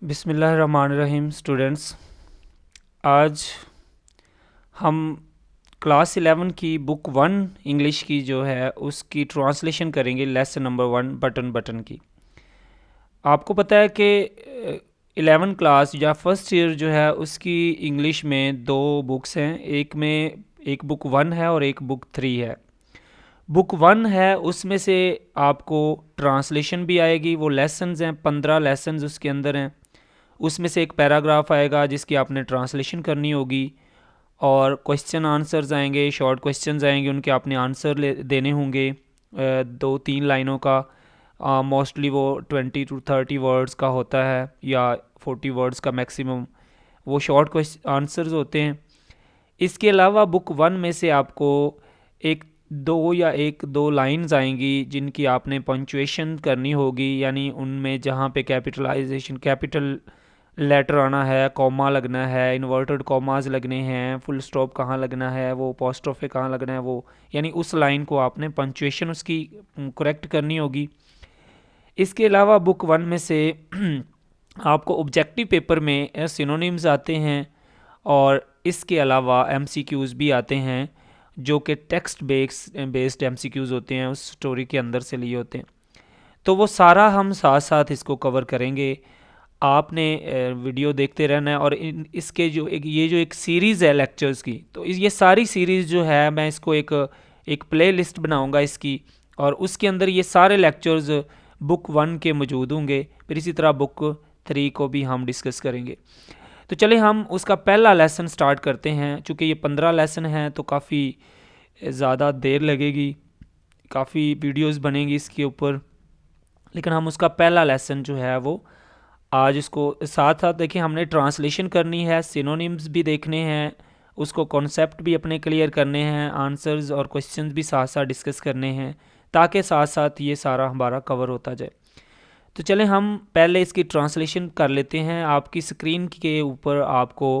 बिस्मिल्लाहिर्रहमानिर्रहीम स्टूडेंट्स, आज हम क्लास 11 की बुक 1 इंग्लिश की जो है उसकी ट्रांसलेशन करेंगे। लेसन नंबर 1 बटन बटन की। आपको पता है कि 11 क्लास या फर्स्ट ईयर जो है उसकी इंग्लिश में दो बुक्स हैं। एक बुक 1 है और एक बुक 3 है। बुक 1 है उसमें से आपको ट्रांसलेशन भी आएगी। वो लेसन्स हैं, 15 लेसन्स उसके अंदर हैं। उसमें से एक पैराग्राफ आएगा जिसकी आपने ट्रांसलेशन करनी होगी, और क्वेश्चन आंसर्स आएंगे, शॉर्ट क्वेश्चंस आएंगे, उनके आपने आंसर देने होंगे 2-3 लाइनों का। मोस्टली वो 20 to 30 वर्ड्स का होता है या 40 वर्ड्स का मैक्सिमम, वो शॉर्ट क्वेश्चन आंसर्स होते हैं। इसके अलावा बुक 1 में से आपको एक दो लाइंस आएंगी जिनकी आपने पंक्चुएशन करनी होगी, यानी उनमें जहाँ पे कैपिटल लेटर आना है, कॉमा लगना है, इन्वर्टेड कॉमाज लगने हैं, फुल स्टॉप कहाँ लगना है, वो अपोस्ट्रोफे कहाँ लगना है, वो यानी उस लाइन को आपने पंक्चुएशन उसकी करेक्ट करनी होगी। इसके अलावा बुक 1 में से आपको ऑब्जेक्टिव पेपर में सिनोनिम्स आते हैं, और इसके अलावा एमसीक्यूज़ भी आते हैं जो कि टेक्स्ट बेस्ड एमसीक्यूज़ होते हैं, उस स्टोरी के अंदर से लिए होते हैं। तो वो सारा हम साथ साथ इसको कवर करेंगे। आपने वीडियो देखते रहना है, और इसके जो एक सीरीज़ है लेक्चर्स की, तो ये सारी सीरीज़ जो है मैं इसको एक प्ले लिस्ट बनाऊँगा इसकी, और उसके अंदर ये सारे लेक्चर्स बुक 1 के मौजूद होंगे। फिर इसी तरह बुक 3 को भी हम डिस्कस करेंगे। तो चले हम उसका पहला लेसन स्टार्ट करते हैं। चूँकि ये 15 लेसन हैं तो काफ़ी ज़्यादा देर लगेगी, काफ़ी वीडियोस बनेंगी इसके ऊपर, लेकिन हम उसका पहला लेसन जो है वो आज इसको साथ साथ देखिए। हमने ट्रांसलेशन करनी है, सिनोनिम्स भी देखने हैं, उसको कॉन्सेप्ट भी अपने क्लियर करने हैं, आंसर्स और क्वेश्चंस भी साथ साथ डिस्कस करने हैं, ताकि साथ साथ ये सारा हमारा कवर होता जाए। तो चलें हम पहले इसकी ट्रांसलेशन कर लेते हैं। आपकी स्क्रीन के ऊपर आपको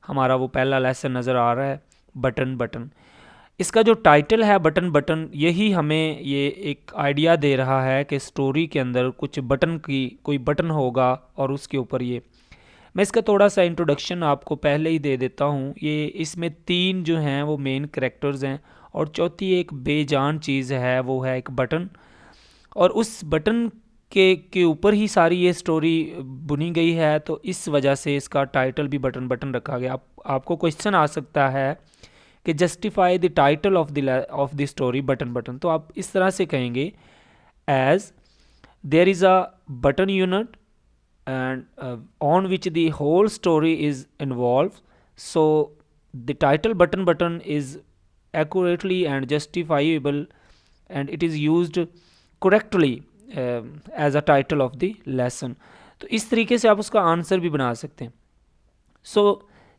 हमारा वो पहला लेसन नज़र आ रहा है, बटन बटन। इसका जो टाइटल है बटन बटन, यही हमें ये एक आइडिया दे रहा है कि स्टोरी के अंदर कोई बटन होगा, और उसके ऊपर ये मैं इसका थोड़ा सा इंट्रोडक्शन आपको पहले ही दे देता हूँ। ये इसमें 3 जो हैं वो मेन कैरेक्टर्स हैं, और चौथी एक बेजान चीज़ है, वो है एक बटन। और उस बटन के ऊपर ही सारी ये स्टोरी बुनी गई है, तो इस वजह से इसका टाइटल भी बटन बटन रखा गया। आपको क्वेश्चन आ सकता है कि justify the title of the story button button. तो आप इस तरह से कहेंगे, as there is a button unit and on which the whole story is involve, so the title button button is accurately and justifiable, and it is used correctly as a title of the lesson। तो इस तरीके से आप उसका answer भी बना सकते हैं।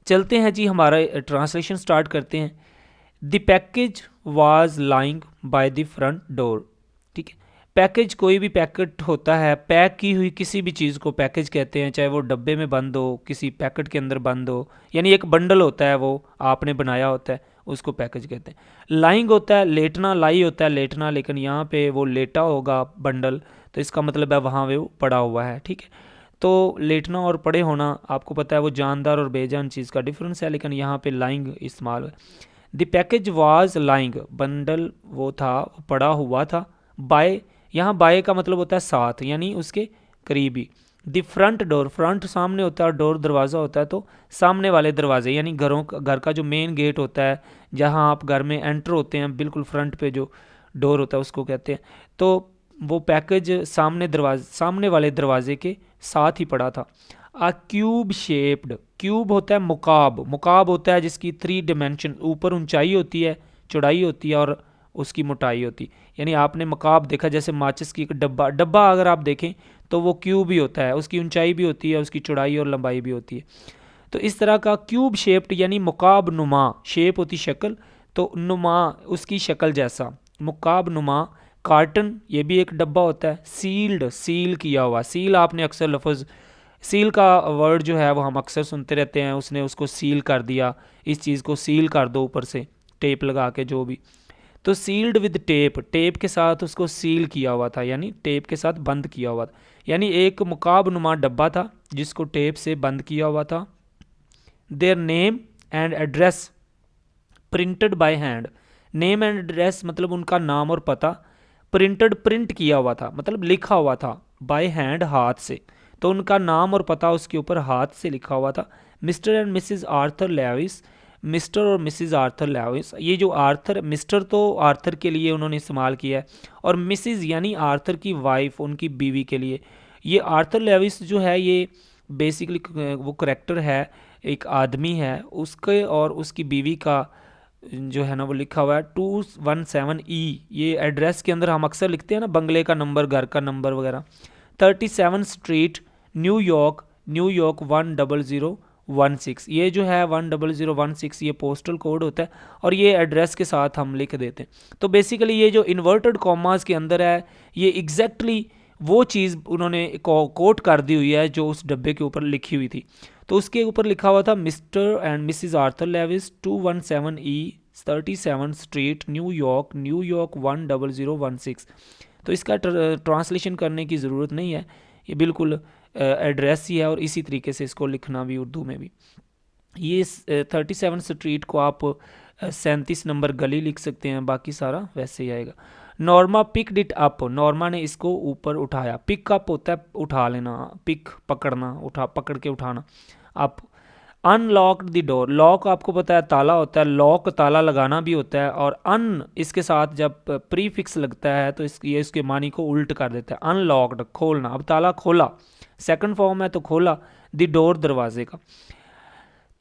चलते हैं जी, हमारा ट्रांसलेशन स्टार्ट करते हैं। The package was lying by the front door. ठीक है, पैकेज कोई भी पैकेट होता है, पैक की हुई किसी भी चीज़ को पैकेज कहते हैं, चाहे वो डब्बे में बंद हो, किसी पैकेट के अंदर बंद हो, यानी एक बंडल होता है वो आपने बनाया होता है, उसको पैकेज कहते हैं। लाइंग होता है लेटना, लाई होता है लेटना, लेकिन यहाँ पे वो लेटा होगा बंडल, तो इसका मतलब है वहाँ वो पड़ा हुआ है। ठीक है, तो लेटना और पड़े होना आपको पता है वो जानदार और बेजान चीज़ का डिफरेंस है, लेकिन यहाँ पे लाइंग इस्तेमाल है। The package was lying, bundle वो था, वो पड़ा हुआ था। बाय, यहाँ बाय का मतलब होता है साथ, यानी उसके करीबी। द फ्रंट डोर, फ्रंट सामने होता है, डोर दरवाज़ा होता है, तो सामने वाले दरवाजे, यानी घर का जो मेन गेट होता है, जहाँ आप घर में एंटर होते हैं, बिल्कुल फ्रंट पे जो डोर होता है उसको कहते हैं। तो वो पैकेज सामने वाले दरवाजे के साथ ही पड़ा था। आ क्यूब शेप्ड, क्यूब होता है मुकाब, मुकाब होता है जिसकी 3 डिमेंशन, ऊपर ऊंचाई होती है, चौड़ाई होती है, और उसकी मोटाई होती है। यानी आपने मकाब देखा, जैसे माचिस की एक डब्बा अगर आप देखें तो वो क्यूब ही होता है, उसकी ऊंचाई भी होती है, उसकी चौड़ाई और लंबाई भी होती है। तो इस तरह का क्यूब शेप्ड यानी मुकाब नुमा, शेप होती शक्ल, तो नुमा उसकी शक्ल जैसा, मुकाब नुमा। कार्टन, ये भी एक डब्बा होता है। सील्ड, सील किया हुआ, सील आपने अक्सर लफ्ज़, सील का वर्ड जो है वो हम अक्सर सुनते रहते हैं, उसने उसको सील कर दिया, इस चीज़ को सील कर दो ऊपर से टेप लगा के, जो भी। तो सील्ड विद टेप, टेप के साथ उसको सील किया हुआ था, यानी टेप के साथ बंद किया हुआ था। यानी एक मुकाबनुमा डब्बा था जिसको टेप से बंद किया हुआ था। Their name and address printed by hand, name and address मतलब उनका नाम और पता, प्रिंटेड प्रिंट किया हुआ था मतलब लिखा हुआ था, बाय हैंड हाथ से, तो उनका नाम और पता उसके ऊपर हाथ से लिखा हुआ था। Mr and Mrs Arthur Lewis, Mr और मिसिज आर्थर लेविस, ये जो आर्थर, मिस्टर तो आर्थर के लिए उन्होंने इस्तेमाल किया है और मिसिज यानी आर्थर की वाइफ, उनकी बीवी के लिए। ये आर्थर लेविस जो है ये बेसिकली वो करेक्टर है, एक आदमी है, उसके और उसकी बीवी का जो है ना वो लिखा हुआ है 217E। ये एड्रेस के अंदर हम अक्सर लिखते हैं ना बंगले का नंबर, घर का नंबर वगैरह। 37 स्ट्रीट न्यूयॉर्क, न्यूयॉर्क 10016, ये जो है 10016 ये पोस्टल कोड होता है और ये एड्रेस के साथ हम लिख देते हैं। तो बेसिकली ये जो इन्वर्टेड कॉमास के अंदर है ये एग्जैक्टली वो चीज़ उन्होंने कोट कर दी हुई है जो उस डब्बे के ऊपर लिखी हुई थी। तो उसके ऊपर लिखा हुआ था Mr and Mrs Arthur Lewis 217E 37 street New York, New York 10016। तो इसका ट्रांसलेशन करने की ज़रूरत नहीं है, ये बिल्कुल एड्रेस ही है और इसी तरीके से इसको लिखना भी उर्दू में भी। ये 37 स्ट्रीट को आप 37 नंबर गली लिख सकते हैं, बाकी सारा वैसे ही आएगा। Norma picked it up, Norma ने इसको ऊपर उठाया। पिक अप होता है उठा लेना, पिक पकड़ना, उठा पकड़ के उठाना। Up unlocked the door, lock आपको पता है ताला होता है, लॉक ताला लगाना भी होता है और अन इसके साथ जब प्रीफिक्स लगता है तो ये इसके मानी को उल्ट कर देता है। अनलॉक्ड खोलना, अब ताला खोला, सेकंड फॉर्म है तो खोला, द डोर दरवाजे का।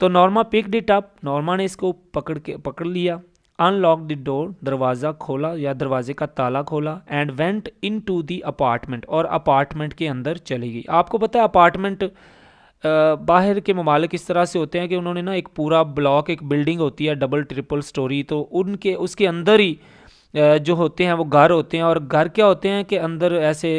तो Norma picked it up, Norma ने इसको पकड़ लिया। अनलॉक द डोर, दरवाज़ा खोला या दरवाजे का ताला खोला। And went into the apartment, और अपार्टमेंट के अंदर चली गई। आपको पता है अपार्टमेंट बाहर के ममालिक इस तरह से होते हैं कि उन्होंने ना एक पूरा ब्लॉक, एक बिल्डिंग होती है डबल ट्रिपल स्टोरी, तो उनके उसके अंदर ही जो होते हैं वो घर होते हैं। और घर क्या होते हैं कि अंदर ऐसे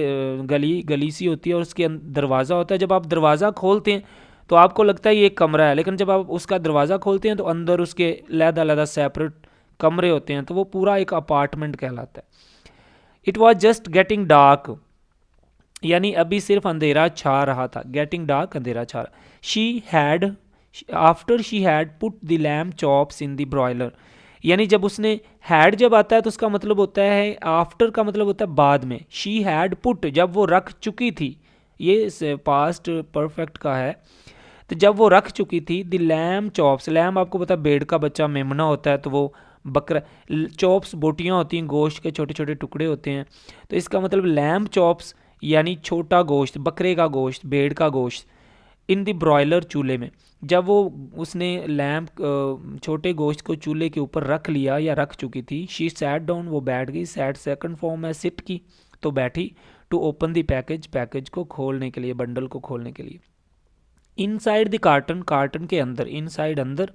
गली सी होती है और उसके दरवाज़ा होता है। जब आप दरवाज़ा खोलते हैं तो आपको लगता है ये एक कमरा है, लेकिन जब आप उसका दरवाज़ा खोलते हैं तो अंदर उसके अलग-अलग सेपरेट कमरे होते हैं, तो वो पूरा एक अपार्टमेंट कहलाता है। It was just getting dark, यानी अभी सिर्फ अंधेरा छा रहा था। गेटिंग डार्क, अंधेरा छा रहा। She had, after she had put the lamp chops in the broiler, यानी जब उसने हैड जब आता है तो उसका मतलब होता है, आफ्टर का मतलब होता है बाद में। शी हैड पुट, जब वो रख चुकी थी, ये पास्ट परफेक्ट का है, तो जब वो रख चुकी थी द लैम्प चॉप्स, लैम्प आपको पता है भेड़ का बच्चा मेमना होता है, तो वो बकरा, चॉप्स बोटियाँ होती हैं, गोश्त के छोटे छोटे टुकड़े होते हैं, तो इसका मतलब लैम्प चॉप्स यानी छोटा गोश्त, बकरे का गोश्त, भेड़ का गोश्त, इन द ब्रॉयलर, चूल्हे में। जब वो उसने लैम्प छोटे गोश्त को चूल्हे के ऊपर रख लिया या रख चुकी थी, शी सैट डाउन, वो बैठ गई। सैट सेकंड फॉर्म है सिट की, तो बैठी। To open the package, package को खोलने के लिए, बंडल को खोलने के लिए। इनसाइड द कार्टन, कार्टन के अंदर, इनसाइड अंदर,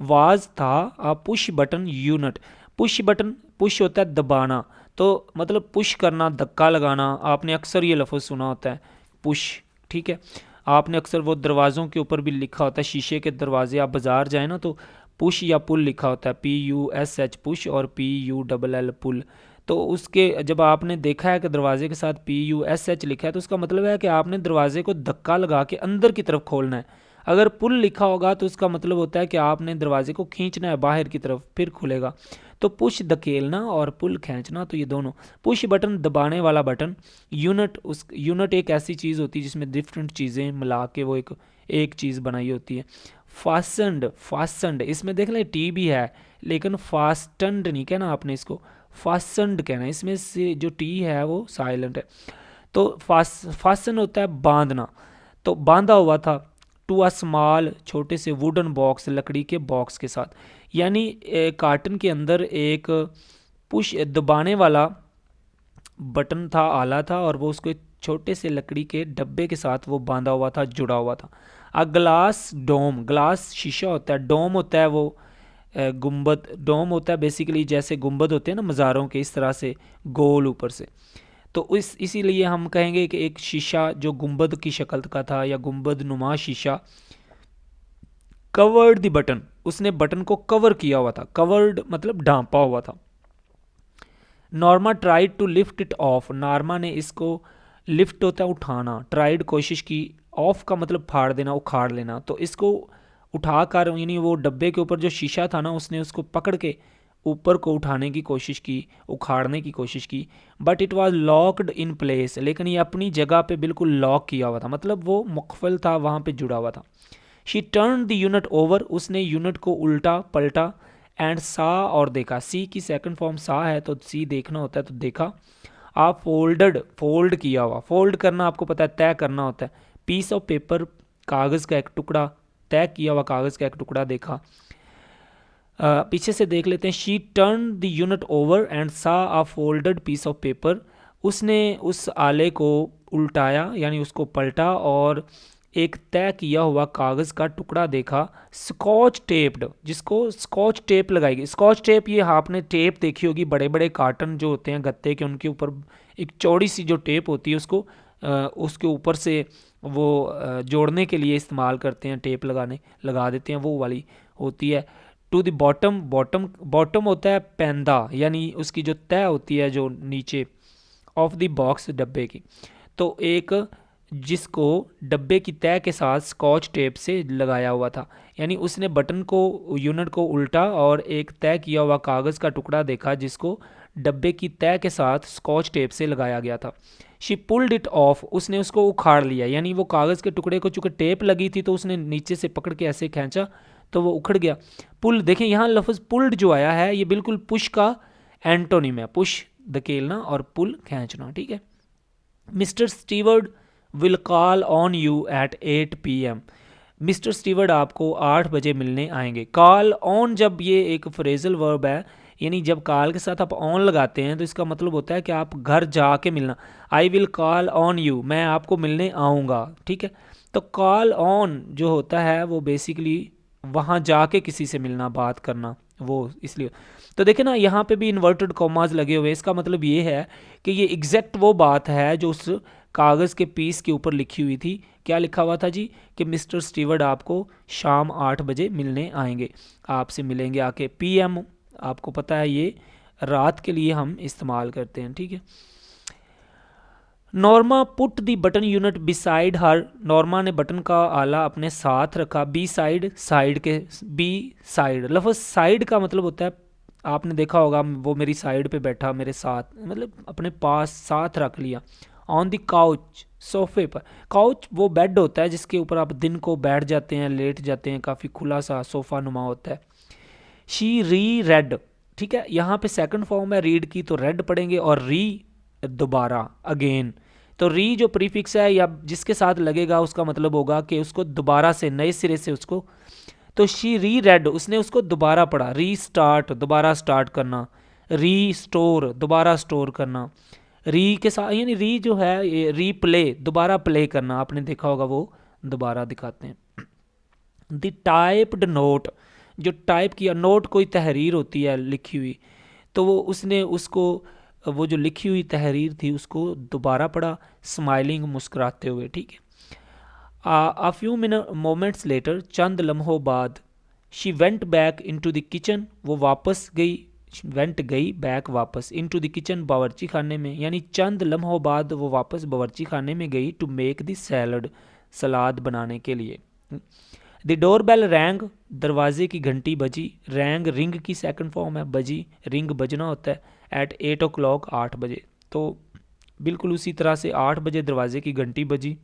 वाज था a push button unit. Push button, push होता है दबाना, तो मतलब पुश करना, धक्का लगाना। आपने अक्सर ये लफ्ज़ सुना होता है पुश, ठीक है। आपने अक्सर वो दरवाज़ों के ऊपर भी लिखा होता है, शीशे के दरवाजे आप बाज़ार जाए ना तो पुश या पुल लिखा होता है, PUSH पुश और PULL पुल। तो उसके जब आपने देखा है कि दरवाजे के साथ PUSH लिखा है तो उसका मतलब है कि आपने दरवाजे को धक्का लगा के अंदर की तरफ खोलना है। अगर पुल लिखा होगा तो उसका मतलब होता है कि आपने दरवाजे को खींचना है बाहर की तरफ, फिर खुलेगा। तो पुश धकेलना और पुल खींचना, तो ये दोनों। पुश बटन दबाने वाला बटन, यूनिट, उस यूनिट एक ऐसी चीज़ होती है जिसमें डिफरेंट चीज़ें मिला के वो एक चीज़ बनाई होती है। फास्टनड, फास्टनड, इसमें देख लें टी भी है लेकिन फास्टनड नहीं कहना आपने, इसको फास्टनड कहना है। इसमें से जो टी है वो साइलेंट है। तो फास्टन होता है बांधना, तो बांधा हुआ था। टू अ स्मॉल, छोटे से वुडन बॉक्स, लकड़ी के बॉक्स के साथ, यानी कार्टन के अंदर एक पुश दबाने वाला बटन था, आला था, और वो उसको एक छोटे से लकड़ी के डब्बे के साथ वो बांधा हुआ था, जुड़ा हुआ था। अ ग्लास डोम, ग्लास शीशा होता है, डोम होता है वो गुंबद, डोम होता है बेसिकली जैसे गुंबद होते हैं ना मज़ारों के, इस तरह से गोल ऊपर से। तो इसीलिए हम कहेंगे कि एक शीशा जो गुंबद की शक्ल का था या गुंबद नुमा शीशा। कवर्ड द बटन, उसने बटन को कवर किया हुआ था, कवर्ड मतलब ढांपा हुआ था। Norma tried to lift it off, Norma ने इसको लिफ्ट होता है उठाना, ट्राइड कोशिश की, ऑफ का मतलब फाड़ देना, उखाड़ लेना। तो इसको उठा कर यानी वो डब्बे के ऊपर जो शीशा था ना उसने उसको पकड़ के ऊपर को उठाने की कोशिश की, उखाड़ने की कोशिश की, but it was locked in place, लेकिन ये अपनी जगह पे बिल्कुल लॉक किया हुआ था, मतलब वो मुकफल था, वहाँ पे जुड़ा हुआ था। She turn the unit over, उसने यूनिट को उल्टा पलटा, एंड सा और देखा, सी की सेकंड फॉर्म सा है तो सी देखना होता है, तो देखा। आप फोल्डेड, फोल्ड किया हुआ, फोल्ड करना आपको पता है तय करना होता है, पीस ऑफ पेपर, कागज़ का एक टुकड़ा, तय किया हुआ कागज़ का एक टुकड़ा देखा। पीछे से देख लेते हैं। She turn the unit over and सा अ फोल्डेड पीस ऑफ पेपर, उसने उस आले को उल्टाया यानी उसको पलटा और एक तय किया हुआ कागज़ का टुकड़ा देखा। स्कॉच टेप्ड, जिसको स्कॉच टेप लगाई गई, स्कॉच टेप ये आपने टेप देखी होगी, बड़े बड़े कार्टन जो होते हैं गत्ते के, उनके ऊपर एक चौड़ी सी जो टेप होती है उसको उसके ऊपर से वो जोड़ने के लिए इस्तेमाल करते हैं, टेप लगा देते हैं, वो वाली होती है। टू द बॉटम, बॉटम होता है पैंदा यानी उसकी जो तय होती है जो नीचे, ऑफ द बॉक्स डब्बे की, तो एक जिसको डब्बे की तय के साथ स्कॉच टेप से लगाया हुआ था, यानी उसने बटन को, यूनिट को उल्टा और एक तय किया हुआ कागज़ का टुकड़ा देखा जिसको डब्बे की तय के साथ स्कॉच टेप से लगाया गया था। शी पुल्ड इट ऑफ, उसने उसको उखाड़ लिया, यानी वो कागज़ के टुकड़े को चूँकि टेप लगी थी तो उसने नीचे से पकड़ के ऐसे खींचा तो वो उखड़ गया। पुल, देखें यहाँ लफ्ज़ पुल्ड जो आया है ये बिल्कुल पुश का एंटोनिम है, पुश धकेलना और पुल खींचना, ठीक है। Mr Steward will call on you at 8 PM, Mr Steward आपको 8 बजे मिलने आएंगे। कॉल ऑन, जब ये एक फ्रेजल वर्ब है, यानी जब कॉल के साथ आप ऑन लगाते हैं तो इसका मतलब होता है कि आप घर जाके मिलना। I will call on you, मैं आपको मिलने आऊँगा, ठीक है। तो कॉल ऑन जो होता है वो बेसिकली वहाँ जाके किसी से मिलना, बात करना, वो इसलिए। तो देखें ना यहाँ पे भी इन्वर्टेड कॉमाज लगे हुए, इसका मतलब ये है कि ये एग्जैक्ट वो बात है जो उस कागज़ के पीस के ऊपर लिखी हुई थी। क्या लिखा हुआ था जी कि मिस्टर स्टीवर्ड आपको शाम 8 बजे मिलने आएंगे, आपसे मिलेंगे आके। PM आपको पता है ये रात के लिए हम इस्तेमाल करते हैं, ठीक है। Norma put the button unit beside her, Norma ने बटन का आला अपने साथ रखा। बी साइड, साइड के, बी साइड, लफ्ज़ साइड का मतलब होता है, आपने देखा होगा वो मेरी साइड पे बैठा, मेरे साथ, मतलब अपने पास साथ रख लिया। ऑन द काउच, सोफे पर, काउच वो बेड होता है जिसके ऊपर आप दिन को बैठ जाते हैं, लेट जाते हैं, काफ़ी खुला सा सोफ़ा नुमा होता है। शी री रेड, ठीक है, यहाँ पे सेकंड फॉर्म है रीड की तो रेड पढ़ेंगे, और री दोबारा, अगेन। तो री जो प्रीफिक्स है या जिसके साथ लगेगा उसका मतलब होगा कि उसको दोबारा से, नए सिरे से उसको। तो शी री रेड, उसने उसको दोबारा पढ़ा। री स्टार्ट, दोबारा स्टार्ट करना। री स्टोर, दोबारा स्टोर करना। री के साथ यानी री जो है री प्ले, दोबारा प्ले करना, आपने देखा होगा वो दोबारा दिखाते हैं। द टाइप्ड नोट, जो टाइप किया, नोट कोई तहरीर होती है लिखी हुई, तो वो उसने उसको, वो जो लिखी हुई तहरीर थी उसको दोबारा पढ़ा, स्माइलिंग, मुस्कुराते हुए, ठीक है। आ फ्यू मोमेंट्स लेटर, चंद लम्हों बाद, she went back into the kitchen, वो वापस गई, वेंट गई, बैक वापस, इनटू द किचन बावर्ची खाने में, यानी चंद लम्हों बाद वो वापस बावर्ची खाने में गई, टू मेक द सैलड, सलाद बनाने के लिए। द डोर बेल रैंग, दरवाजे की घंटी बजी। रैंग रिंग की सेकंड फॉर्म है, बजी, रिंग बजना होता है। एट 8 o'clock, 8 बजे। तो बिल्कुल उसी तरह से 8 बजे दरवाजे की घंटी बजी।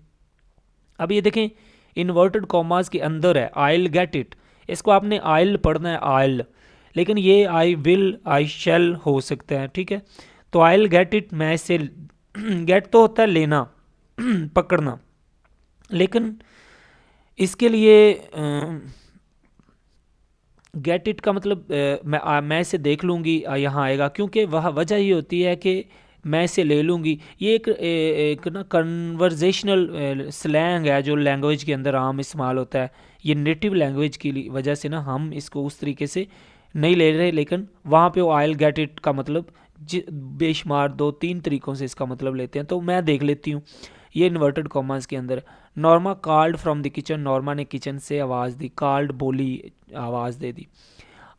अब ये देखें इन्वर्टेड कॉमास के अंदर है आइल गेट इट, इसको आपने आइल पढ़ना है, आइल, लेकिन ये आई विल, आई शैल हो सकता है, ठीक है। तो आइल गेट इट, मैं इसे, गेट तो होता है लेना, पकड़ना, लेकिन इसके लिए गेट इट का मतलब मैं इसे देख लूँगी, यहाँ आएगा, क्योंकि वह वजह ये होती है कि मैं इसे ले लूँगी। ये एक ना कन्वर्जेशनल स्लैंग है जो लैंग्वेज के अंदर आम इस्तेमाल होता है। ये नेटिव लैंग्वेज की वजह से ना हम इसको उस तरीके से नहीं ले रहे, लेकिन वहाँ पे वो आइल गेट इट का मतलब बेशुमार 2-3 तरीक़ों से इसका मतलब लेते हैं। तो मैं देख लेती हूँ ये इन्वर्टेड कॉमास के अंदर। Norma called from the kitchen, Norma ने किचन से आवाज़ दी, कॉल्ड बोली, आवाज़ दे दी।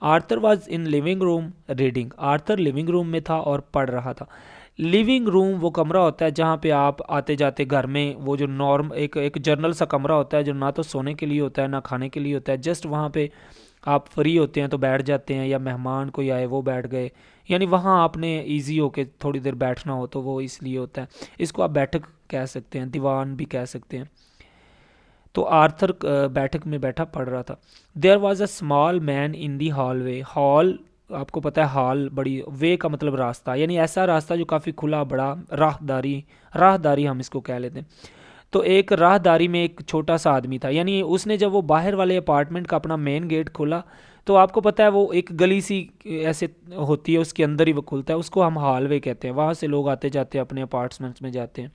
Arthur was in living room reading, Arthur living room में था और पढ़ रहा था। लिविंग रूम वो कमरा होता है जहाँ पे आप आते जाते घर में, वो जो नॉर्म एक जनरल सा कमरा होता है जो ना तो सोने के लिए होता है ना खाने के लिए होता है, जस्ट वहाँ पे आप फ्री होते हैं तो बैठ जाते हैं, या मेहमान कोई आए वो बैठ गए, यानी वहाँ आपने इजी होके थोड़ी देर बैठना हो तो वो इसलिए होता है। इसको आप बैठक कह सकते हैं, दीवान भी कह सकते हैं। तो आर्थर बैठक में बैठा पढ़ रहा था। There was a small man in the hallway. Hall आपको पता है, हॉल बड़ी, वे का मतलब रास्ता, यानी ऐसा रास्ता जो काफ़ी खुला बड़ा, राहदारी, राहदारी हम इसको कह लेते हैं। तो एक राहदारी में एक छोटा सा आदमी था, यानी उसने जब वो बाहर वाले अपार्टमेंट का अपना मेन गेट खोला, तो आपको पता है वो एक गली सी ऐसे होती है, उसके अंदर ही वो खुलता है, उसको हम हॉलवे कहते हैं, वहाँ से लोग आते जाते अपने अपार्टमेंट्स में जाते हैं।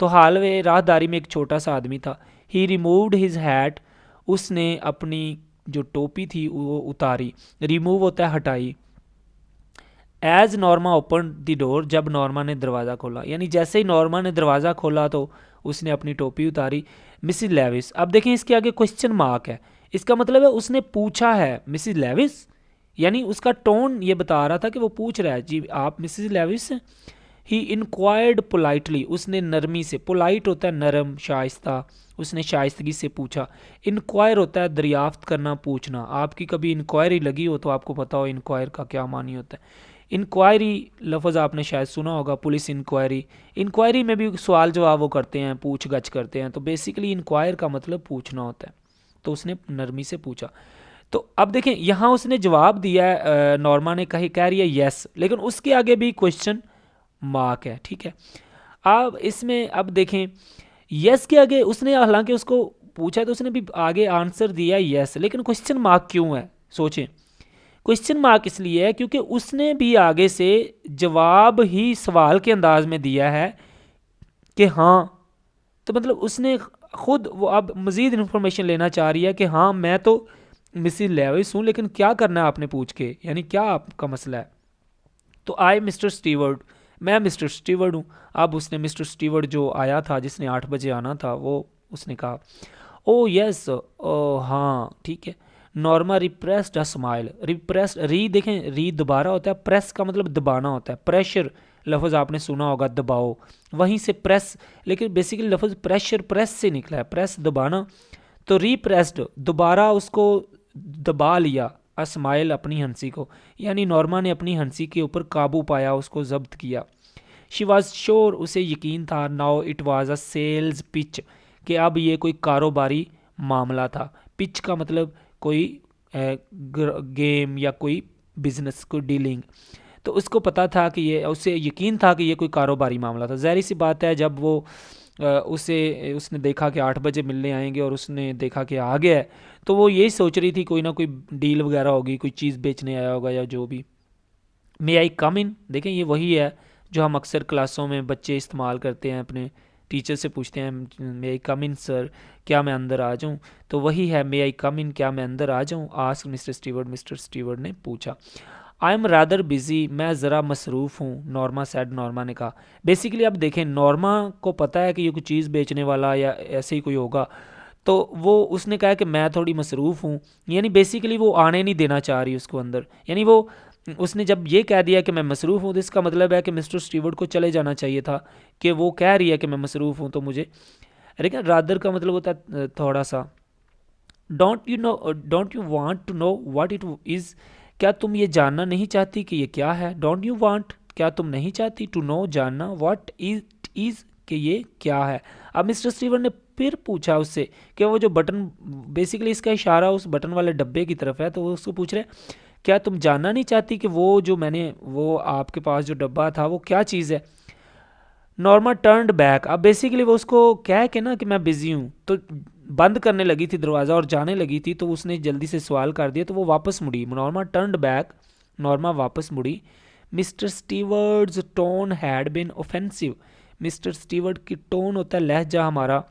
तो हॉलवे राहदारी में एक छोटा सा आदमी था। ही रिमूव्ड हिज हैट, उसने अपनी जो टोपी थी वो उतारी, रिमूव होता है हटाई। As Norma open the door, जब नॉर्मा ने दरवाज़ा खोला, यानी जैसे ही नॉर्मा ने दरवाज़ा खोला तो उसने अपनी टोपी उतारी। मिसिज लेविस, अब देखें इसके आगे क्वेश्चन मार्क है, इसका मतलब है उसने पूछा है मिसिज लेविस, यानी उसका टोन ये बता रहा था कि वो पूछ रहा है जी आप मिसिज लेविस हैं। ही इंक्वायर्ड पोलाइटली, उसने नरमी से, पोलाइट होता है नरम शाइस्ता, उसने शाइस्तगी से पूछा। इंक्वायर होता है दरियाफ्त करना, पूछना। आपकी कभी इंक्वायरी लगी हो तो आपको पता हो इंक्वायर का क्या मानी होता है। इंक्वायरी लफ्ज़ आपने शायद सुना होगा, पुलिस इंक्वायरी। इंक्वायरी में भी सवाल जवाब वो करते हैं, पूछ गछ करते हैं, तो बेसिकली इंक्वायर का मतलब पूछना होता है। तो उसने नरमी से पूछा। तो अब देखें यहाँ उसने जवाब दिया है, नॉर्मा ने कह रही है यस, लेकिन उसके आगे भी क्वेश्चन मार्क है, ठीक है। अब इसमें अब देखें यस के आगे उसने, हालांकि उसको पूछा तो उसने भी आगे आंसर दिया यस, लेकिन क्वेश्चन मार्क क्यों है? सोचें, क्वेश्चन मार्क इसलिए है क्योंकि उसने भी आगे से जवाब ही सवाल के अंदाज में दिया है कि हाँ, तो मतलब उसने खुद वो अब मज़ीद इन्फॉर्मेशन लेना चाह रही है कि हाँ मैं तो मिसिज लेविस हूँ, लेकिन क्या करना है आपने पूछ के, यानी क्या आपका मसला है। तो आई मिस्टर स्टीवर्ड, मैं मिस्टर स्टीवर्ड हूँ। अब उसने मिस्टर स्टीवर्ड जो आया था, जिसने 8 बजे आना था, वो उसने कहा ओ यस, ओ हाँ ठीक है। Norma repressed a smile, repressed, री देखें, री दोबारा होता है, प्रेस का मतलब दबाना होता है, प्रेशर लफ्ज़ आपने सुना होगा, दबाओ, वहीं से प्रेस, लेकिन बेसिकली लफ्ज़ प्रेशर प्रेस से निकला है, प्रेस दबाना। तो रिप्रेस्ड दोबारा उसको दबा लिया, अस्माइल अपनी हंसी को, यानी नॉर्मा ने अपनी हंसी के ऊपर काबू पाया, उसको जब्त किया। शी वॉज श्योर, उसे यकीन था, now it was a sales pitch, कि अब ये कोई कारोबारी मामला था। पिच का मतलब कोई गेम या कोई बिजनेस, कोई डीलिंग। तो उसको पता था कि ये, उसे यकीन था कि ये कोई कारोबारी मामला था। ज़ाहिर सी बात है, जब वो उसने देखा कि 8 बजे मिलने आएंगे और उसने देखा कि आ गया है, तो वो यही सोच रही थी कोई ना कोई डील वगैरह होगी, कोई चीज़ बेचने आया होगा या जो भी। मे आई कम इन, देखें ये वही है जो हम अक्सर क्लासों में बच्चे इस्तेमाल करते हैं, अपने टीचर से पूछते हैं मे आई कम इन सर, क्या मैं अंदर आ जाऊं? तो वही है मे आई कम इन, क्या मैं अंदर आ जाऊं? Ask mister steward, mister steward ने पूछा। आई एम रादर बिजी, मैं ज़रा मसरूफ़ हूँ, नॉर्मा सैड, नॉर्मा ने कहा। बेसिकली अब देखें, नॉर्मा को पता है कि ये कोई चीज़ बेचने वाला या ऐसे ही कोई होगा, तो वो उसने कहा कि मैं थोड़ी मसरूफ़ हूँ, यानी बेसिकली वो आने नहीं देना चाह रही उसको अंदर। यानी वो, उसने जब ये कह दिया कि मैं मसरूफ़ हूँ, तो इसका मतलब है कि मिस्टर स्टीवर्ड को चले जाना चाहिए था, कि वो कह रही है कि मैं मसरूफ़ हूँ तो मुझे। लेकिन रादर का मतलब होता है थोड़ा सा। Don't you want to know what it is, क्या तुम ये जानना नहीं चाहती कि ये क्या है? डोंट यू वांट, क्या तुम नहीं चाहती, टू नो जानना, व्हाट इट इज़, कि ये क्या है। अब मिस्टर स्टीवर्ड ने फिर पूछा उससे कि वो जो बटन, बेसिकली इसका इशारा उस बटन वाले डब्बे की तरफ है, तो वो उसको पूछ रहे क्या तुम जानना नहीं चाहती कि वो जो मैंने, वो आपके पास जो डब्बा था वो क्या चीज़ है। नॉर्मा टर्न्ड बैक, अब बेसिकली वो उसको कह के ना कि मैं बिजी हूँ, तो बंद करने लगी थी दरवाज़ा और जाने लगी थी, तो उसने जल्दी से सवाल कर दिया, तो वो वापस मुड़ी। नॉर्मा टर्न्ड बैक, नॉर्मा वापस मुड़ी। Mister stewards tone had been offensive, mister steward की टोन होता है लहजा हमारा,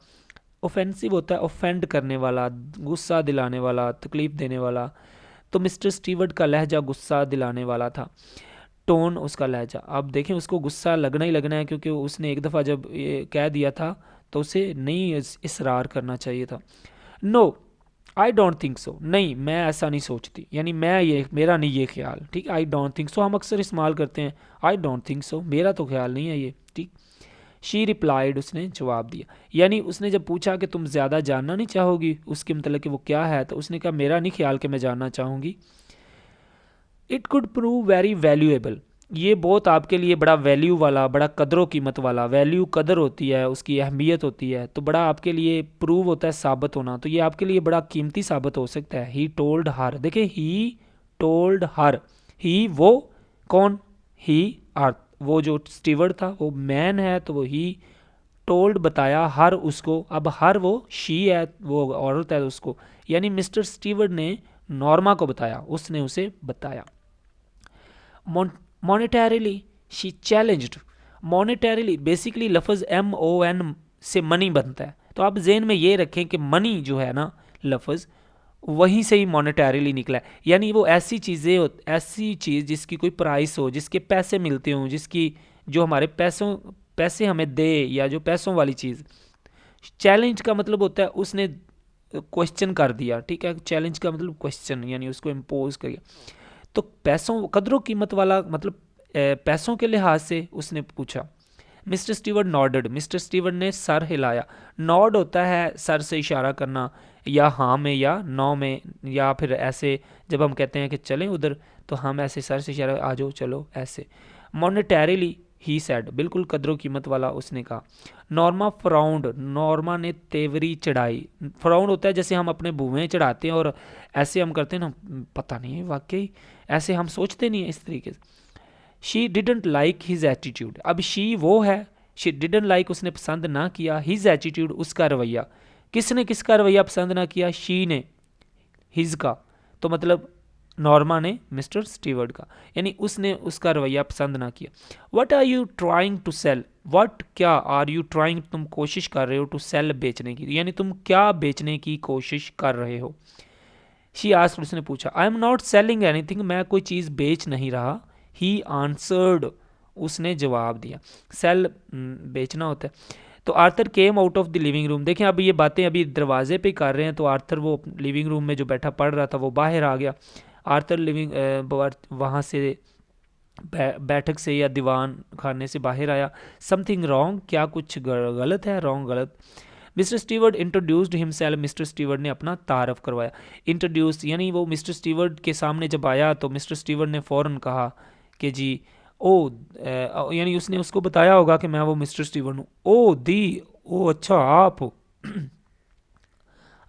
ऑफेंसिव होता है ऑफेंड करने वाला, गुस्सा दिलाने वाला, तकलीफ़ देने वाला। तो मिस्टर स्टीवर्ड का लहजा गुस्सा दिलाने वाला था, टोन उसका लहजा। अब देखें उसको गुस्सा लगना ही लगना है, क्योंकि उसने एक दफ़ा जब ये कह दिया था तो उसे नहीं इसरार करना चाहिए था। No, I don't think so, नहीं मैं ऐसा नहीं सोचती, यानी मैं ये मेरा नहीं ये ख्याल, ठीक। आई डोंट थिंक सो हम अक्सर इस्तेमाल करते हैं, आई डोंट थिंक सो मेरा तो ख्याल नहीं है ये, ठीक। शी रिप्लाइड उसने जवाब दिया, यानी उसने जब पूछा कि तुम ज़्यादा जानना नहीं चाहोगी उसके मतलब कि वो क्या है, तो उसने कहा मेरा नहीं ख्याल कि मैं जानना चाहूँगी। It could prove very valuable, ये बहुत आपके लिए बड़ा वैल्यू वाला, बड़ा कदरों कीमत वाला, वैल्यू कदर होती है, उसकी अहमियत होती है, तो बड़ा आपके लिए प्रूव होता है साबित होना, तो ये आपके लिए बड़ा कीमती साबित हो सकता है। ही टोल्ड हर, देखिए ही टोल्ड हर, ही वो कौन, ही अर्थ, वो जो स्टीवर्ड था वो मैन है, तो वो ही टोल्ड बताया हर उसको, अब हर वो शी है, वो औरत है उसको, यानी मिस्टर स्टीवर्ड ने नॉर्मा को बताया, उसने उसे बताया। Monetarily she challenged, monetarily basically लफ्ज़ MON से मनी बनता है, तो आप जेन में ये रखें कि मनी जो है ना लफ्ज़ वहीं से ही मॉनेटरीली निकला है, यानी वो ऐसी चीज़ें, ऐसी चीज़ जिसकी कोई प्राइस हो, जिसके पैसे मिलते हों, जिसकी जो हमारे पैसे हमें दे, या जो पैसों वाली चीज़। चैलेंज का मतलब होता है उसने क्वेश्चन कर दिया, ठीक है, चैलेंज का मतलब क्वेश्चन, यानी उसको इम्पोज कर दिया। तो पैसों कदरों कीमत वाला मतलब पैसों के लिहाज से उसने पूछा। Mister steward nodded, mister steward ने सर हिलाया। नॉड होता है सर से इशारा करना, या हाँ में या नो में, या फिर ऐसे जब हम कहते हैं कि चलें उधर, तो हम ऐसे सर से इशारा, आ जाओ चलो ऐसे। मॉनेटरीली ही सेड, बिल्कुल कदरों कीमत वाला उसने कहा। नॉर्मा फ्राउंड, नॉर्मा ने तेवरी चढ़ाई। फ्राउंड होता है जैसे हम अपने भुएं चढ़ाते हैं और ऐसे हम करते हैं ना, पता नहीं है वाकई, ऐसे हम सोचते नहीं है इस तरीके से। She didn't like his attitude, अब शी वो है, शी डिडंट लाइक उसने पसंद ना किया, हिज एटीट्यूड उसका रवैया। किसने किसका रवैया पसंद ना किया, शी ने हिज का, तो मतलब नॉर्मा ने मिस्टर स्टीवर्ड का, यानी उसने उसका रवैया पसंद ना किया। What are you trying to sell, what क्या, आर यू ट्राइंग तुम कोशिश कर रहे हो, टू सेल बेचने की, यानी तुम क्या बेचने की कोशिश कर रहे हो। शी आस्क्ड, उसने पूछा। I am not selling anything, मैं कोई चीज़ बेच नहीं रहा। ही आंसर्ड, उसने जवाब दिया। सेल बेचना होता है। तो Arthur came out of the living room, देखें अब ये बातें अभी दरवाजे पे कर रहे हैं, तो आर्थर वो लिविंग रूम में जो बैठा पढ़ रहा था वो बाहर आ गया। आर्थर वहाँ से बैठक से या दीवान खाने से बाहर आया। समथिंग रॉन्ग, क्या कुछ गलत है, रॉन्ग गलत। Mister steward introduced himself, mister steward ने अपना तारफ़ करवाया। इंट्रोड्यूस यानी वो मिस्टर स्टीवर्ड के सामने जब आया तो मिस्टर स्टीवर्ड ने फ़ौरन कहा कि जी ओ, यानी उसने उसको बताया होगा कि मैं वो मिस्टर स्टीवर्ड हूँ। ओ दी, ओ अच्छा आप हो।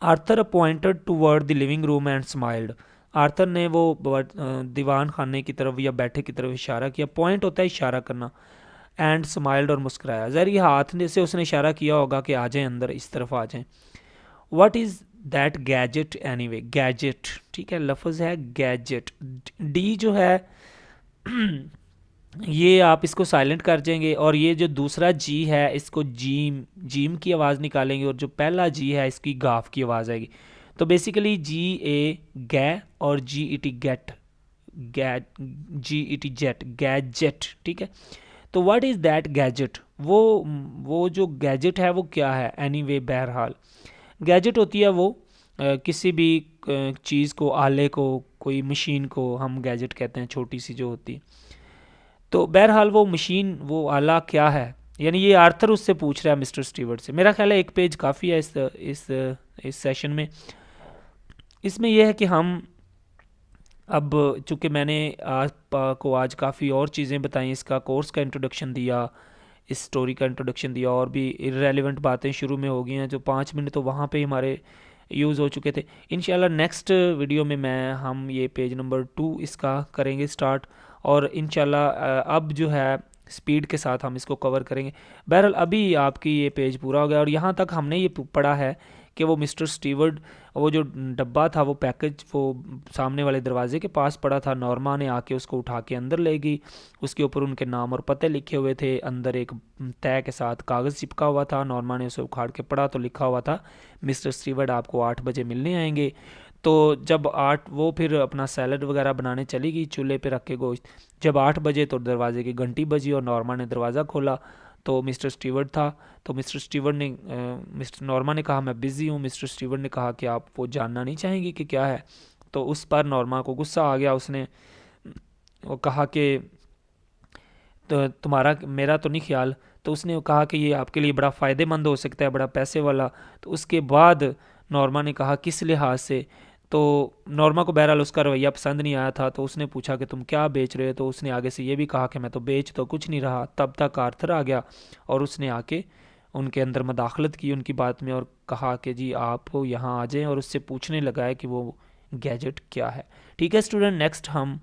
Arthur appointed toward the living room and smiled, Arthur ने वो दीवान खाने की तरफ या बैठे की तरफ इशारा किया। पॉइंट होता है इशारा करना। एंड स्माइल्ड, और मुस्कुराया, ज़ाहिर ये हाथ से उसने इशारा किया होगा कि आ जाएं अंदर, इस तरफ आ जाएं। What is that gadget anyway, gadget, ठीक है, लफ्ज़ है गैजेट। डी जो है ये आप इसको साइलेंट कर जाएंगे, और ये जो दूसरा जी है इसको जीम, जीम की आवाज़ निकालेंगे, और जो पहला जी है इसकी गाफ की आवाज़ आएगी। तो बेसिकली GA गै और GET गेट, GET जेट, गैजेट, ठीक है। तो व्हाट इज़ दैट गैजेट, वो जो गैजेट है वो क्या है। एनीवे बहरहाल, गैजेट होती है वो किसी भी चीज़ को, आले को, कोई मशीन को हम गैजेट कहते हैं, छोटी सी जो होती है। तो बहरहाल वो मशीन, वो आला क्या है, यानी ये आर्थर उससे पूछ रहा है मिस्टर स्टीवर्ट से। मेरा ख्याल है एक पेज काफ़ी है इस सेशन में। इसमें यह है कि हम अब चूँकि मैंने आपको आज काफ़ी और चीज़ें बताई, इसका कोर्स का इंट्रोडक्शन दिया, इस स्टोरी का इंट्रोडक्शन दिया, और भी इररेलेवेंट बातें शुरू में हो गई हैं जो 5 मिनट तो वहाँ पे हमारे यूज़ हो चुके थे। इंशाल्लाह नेक्स्ट वीडियो में हम ये पेज नंबर 2 इसका करेंगे स्टार्ट, और इंशाल्लाह अब जो है स्पीड के साथ हम इसको कवर करेंगे। बहरहाल अभी आपकी ये पेज पूरा हो गया, और यहाँ तक हमने ये पढ़ा है कि वो मिस्टर स्टीवर्ड, वो जो डब्बा था, वो पैकेज वो सामने वाले दरवाजे के पास पड़ा था। नॉर्मा ने आके उसको उठा के अंदर ले गई। उसके ऊपर उनके नाम और पते लिखे हुए थे, अंदर एक तय के साथ कागज़ चिपका हुआ था। नॉर्मा ने उसे उखाड़ के पढ़ा तो लिखा हुआ था मिस्टर स्टीवर्ड आपको 8 बजे मिलने आएंगे। तो जब 8, वो फिर अपना सैलड वगैरह बनाने चली गई चूल्हे पे रख के गोश्त। जब 8 बजे तो दरवाजे की घंटी बजी और नॉर्मा ने दरवाज़ा खोला, तो मिस्टर स्टीवर्ट था। तो मिस्टर स्टीवर्ट ने मिस्टर नॉर्मा ने कहा मैं बिज़ी हूँ। मिस्टर स्टीवर्ट ने कहा कि आप वो जानना नहीं चाहेंगी कि क्या है। तो उस पर नॉर्मा को गुस्सा आ गया। उसने वो कहा कि तो तुम्हारा मेरा तो नहीं ख्याल। तो उसने कहा कि ये आपके लिए बड़ा फ़ायदेमंद हो सकता है, बड़ा पैसे वाला। तो उसके बाद नॉर्मा ने कहा किस लिहाज से। तो नॉर्मा को बहरहाल उसका रवैया पसंद नहीं आया था। तो उसने पूछा कि तुम क्या बेच रहे हो। तो उसने आगे से ये भी कहा कि मैं तो बेच तो कुछ नहीं रहा। तब तक आर्थर आ गया और उसने आके उनके अंदर मदाखलत की उनकी बात में और कहा कि जी आप यहाँ आ जाएं, और उससे पूछने लगा है कि वो गैजेट क्या है। ठीक है स्टूडेंट, नेक्स्ट हम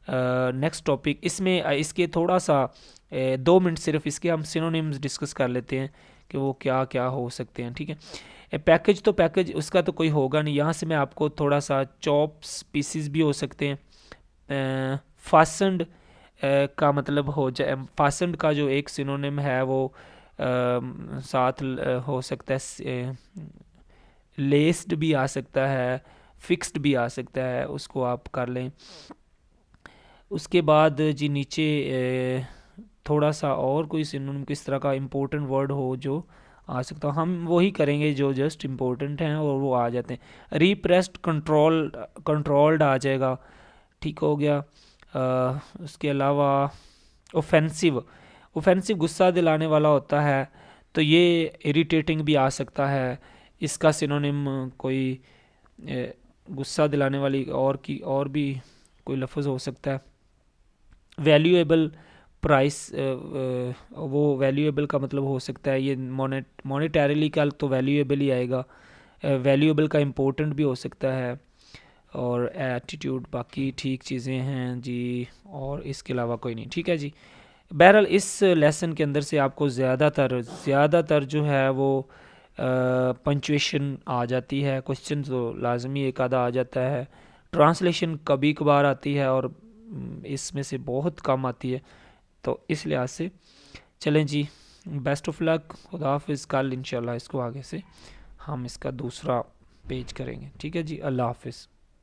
नेक्स्ट टॉपिक इसमें इसके थोड़ा सा 2 मिनट सिर्फ इसके हम सिनोनिम्स डिस्कस कर लेते हैं कि वो क्या क्या हो सकते हैं। ठीक है, पैकेज तो पैकेज उसका तो कोई होगा नहीं। यहाँ से मैं आपको थोड़ा सा चॉप्स पीसीज भी हो सकते हैं। फासनड का मतलब हो जाए, फासनड का जो एक सिनोनिम है वो साथ हो सकता है, लेस्ड भी आ सकता है, फिक्स्ड भी आ सकता है, उसको आप कर लें। उसके बाद जी नीचे थोड़ा सा और कोई सिनोनिम किस तरह का इम्पोर्टेंट वर्ड हो जो आ सकता, हम वही करेंगे जो जस्ट इम्पोर्टेंट हैं और वो आ जाते हैं। रिप्रेस्ड कंट्रोल्ड आ जाएगा, ठीक हो गया। उसके अलावा ऑफेंसिव, ऑफेंसिव गुस्सा दिलाने वाला होता है, तो ये इरिटेटिंग भी आ सकता है। इसका सिनोनिम कोई गुस्सा दिलाने वाली और भी कोई लफ्ज़ हो सकता है। वैल्यूएबल प्राइस, वो वैल्यूएबल का मतलब हो सकता है ये मॉनेटरीली का, तो वैल्यूएबल ही आएगा। वैल्यूएबल का इम्पोर्टेंट भी हो सकता है। और एटीट्यूड, बाकी ठीक चीज़ें हैं जी, और इसके अलावा कोई नहीं। ठीक है जी, बहरहाल इस लेसन के अंदर से आपको ज़्यादातर जो है वो पंचुएशन आ जाती है। क्वेश्चन तो लाजमी एक आधा आ जाता है, ट्रांसलेशन कभी कभार आती है और इसमें से बहुत कम आती है। तो इस लिहाज से चलें जी, बेस्ट ऑफ लक, खुदा हाफिज़। कल इंशाल्लाह इसको आगे से हम इसका दूसरा पेज करेंगे। ठीक है जी, अल्लाह हाफिज़।